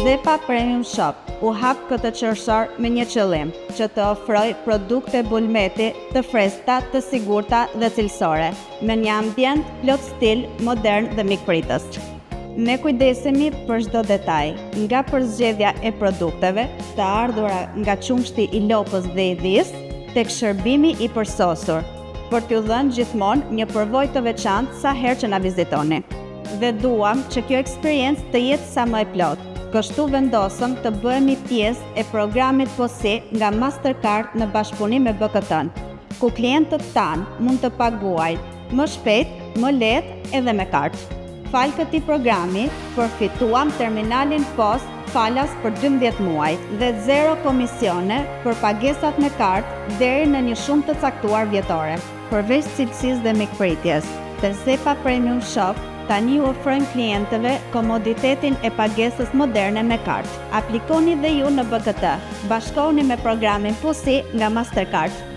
Zepa Premium Shop u hap këtë qershor me një qëllim, që të ofroj produkte bulmeti të freskëta, të sigurta dhe cilësore, me një ambient plot stil, modern dhe mikpritës. Ne kujdesemi për çdo detaj, nga përzgjedhja e produkteve, të ardhura nga qumshti i lopës dhe i dhis, tek shërbimi i përsosur, për t'ju dhënë gjithmonë një përvojë të veçantë sa herë që na vizitoni. Dhe duam që kjo eksperiencë të jetë sa më e plotë. Kështu vendosëm të bëhemi pjesë e programit POSI nga Mastercard në bashkëpunim me BKT-n, ku klientët tanë mund të paguajnë më shpejt, më lehtë edhe me kartë. Fal këtij programi, përfituam terminalin POS falas për 12 muaj dhe 0 komisione për pagesat me kartë deri në një shumë të caktuar vjetore. Përveç cilësisë dhe mikpritjes, te Zepa Premium Shop tani u ofrojmë klientëve komoditetin e pagesës moderne me kartë. Aplikoni dhe ju në BKT. Bashkohuni me programin POSI nga Mastercard.